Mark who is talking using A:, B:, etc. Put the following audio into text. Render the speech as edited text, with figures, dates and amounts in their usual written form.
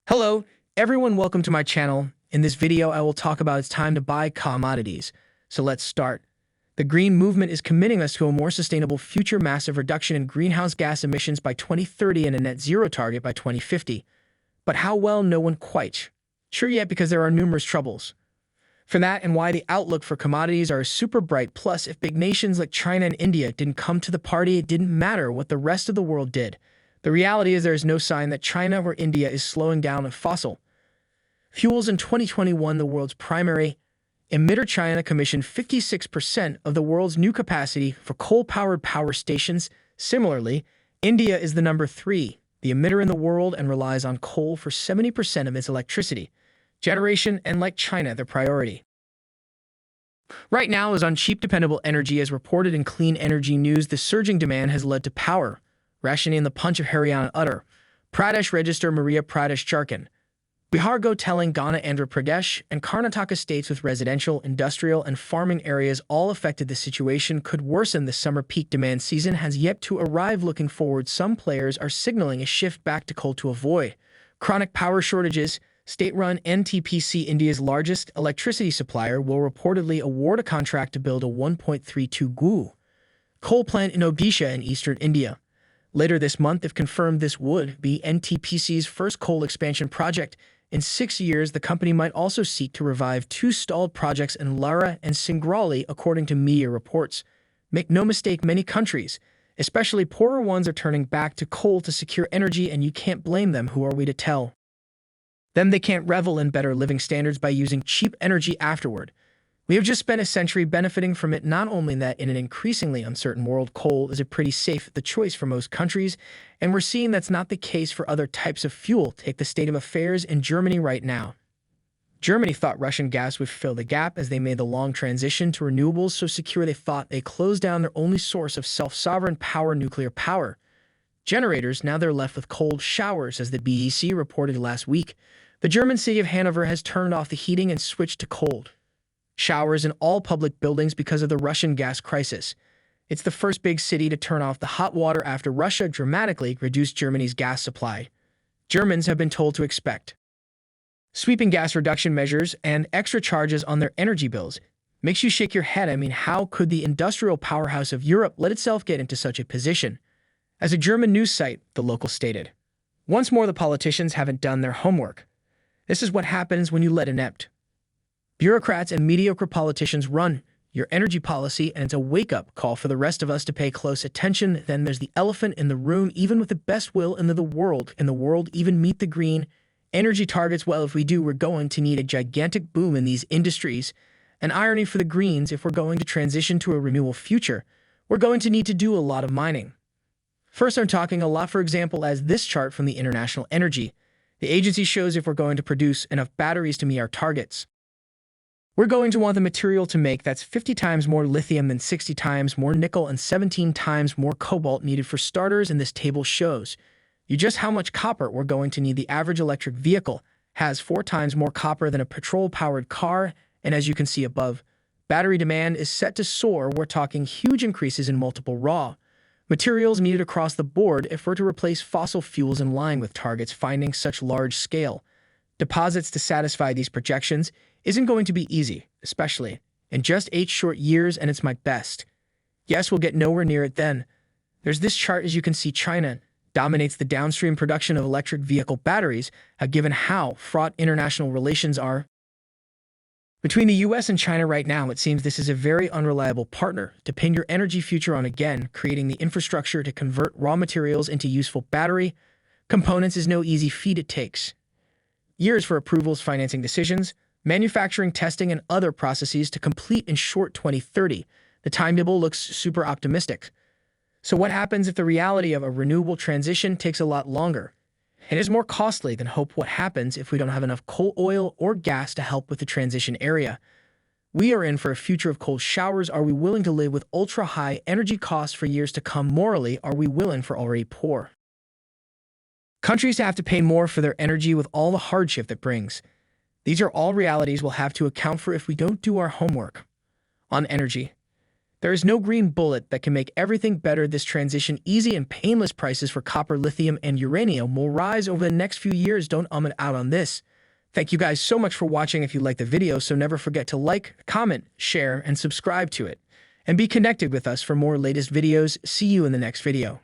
A: Hello, everyone, welcome to my channel. In this video, I will talk about it's time to buy commodities. So let's start. The green movement is committing us to a more sustainable future, massive reduction in greenhouse gas emissions by 2030 and a net zero target by 2050. But how well, no one quite sure yet because there are numerous troubles. For that and why the outlook for commodities are super bright, plus if big nations like China and India didn't come to the party, it didn't matter what the rest of the world did. The reality is there is no sign that China or India is slowing down on fossil fuels. In 2021, the world's primary emitter, China, commissioned 56% of the world's new capacity for coal-powered power stations. Similarly, India is the number 3, the emitter in the world, and relies on coal for 70% of its electricity generation, and like China, their priority right now is on cheap, dependable energy. As reported in Clean Energy News, the surging demand has led to power rationing in the Punch of Haryana, Uttar Pradesh Register, Maria Pradesh, Jharkhand, Bihar, Telangana, Andhra Pradesh, and Karnataka states with residential, industrial, and farming areas all affected. The situation could worsen. The summer peak demand season has yet to arrive. Looking forward, some players are signaling a shift back to coal to avoid chronic power shortages. State-run NTPC, India's largest electricity supplier, will reportedly award a contract to build a 1.32 GW coal plant in Odisha in eastern India later this month. If confirmed, this would be NTPC's first coal expansion project in 6 years. The company might also seek to revive 2 stalled projects in Lara and Singrauli, according to media reports. Make no mistake, many countries, especially poorer ones, are turning back to coal to secure energy, and you can't blame them. Who are we to tell them they can't revel in better living standards by using cheap energy afterward? We have just spent a century benefiting from it. Not only that, in an increasingly uncertain world, coal is a pretty safe the choice for most countries, and we're seeing that's not the case for other types of fuel. Take the state of affairs in Germany right now. Germany thought Russian gas would fill the gap as they made the long transition to renewables so secure they thought they closed down their only source of self-sovereign power, nuclear power generators. Now they're left with cold showers. As the BBC reported last week, the German city of Hanover has turned off the heating and switched to cold showers in all public buildings because of the Russian gas crisis. It's the first big city to turn off the hot water after Russia dramatically reduced Germany's gas supply. Germans have been told to expect sweeping gas reduction measures and extra charges on their energy bills. Makes you shake your head. I mean, how could the industrial powerhouse of Europe let itself get into such a position? As a German news site, The Local stated, once more, the politicians haven't done their homework. This is what happens when you let inept bureaucrats and mediocre politicians run your energy policy, and it's a wake-up call for the rest of us to pay close attention. Then there's the elephant in the room. Even with the best will in the world, even meet the green energy targets? Well, if we do, we're going to need a gigantic boom in these industries. An irony for the Greens, if we're going to transition to a renewable future, we're going to need to do a lot of mining. First, I'm talking a lot, for example, as this chart from the International Energy the agency shows, if we're going to produce enough batteries to meet our targets, we're going to want the material to make that's 50 times more lithium than 60 times more nickel and 17 times more cobalt needed for starters. And this table shows you just how much copper we're going to need. The average electric vehicle has 4 times more copper than a petrol-powered car, and as you can see above, battery demand is set to soar. We're talking huge increases in multiple raw materials needed across the board if we're to replace fossil fuels in line with targets. Finding such large-scale deposits to satisfy these projections isn't going to be easy, especially in just 8 short years, and it's my best guess we'll get nowhere near it then. There's this chart. As you can see, China dominates the downstream production of electric vehicle batteries, given how fraught international relations are between the US and China right now. It seems this is a very unreliable partner to pin your energy future on. Again, creating the infrastructure to convert raw materials into useful battery components is no easy feat. It takes years for approvals, financing decisions, manufacturing, testing, and other processes to complete in short 2030. The timetable looks super optimistic. So what happens if the reality of a renewable transition takes a lot longer? It is more costly than hope. What happens if we don't have enough coal, oil, or gas to help with the transition area? We are in for a future of cold showers. Are we willing to live with ultra-high energy costs for years to come? Morally, are we willing for already poor countries to have to pay more for their energy with all the hardship that brings? These are all realities we'll have to account for if we don't do our homework on energy. There is no green bullet that can make everything better. This transition easy and painless. Prices for copper, lithium, and uranium will rise over the next few years. Don't it out on this. Thank you guys so much for watching. If you liked the video, so never forget to like, comment, share, and subscribe to it. And be connected with us for more latest videos. See you in the next video.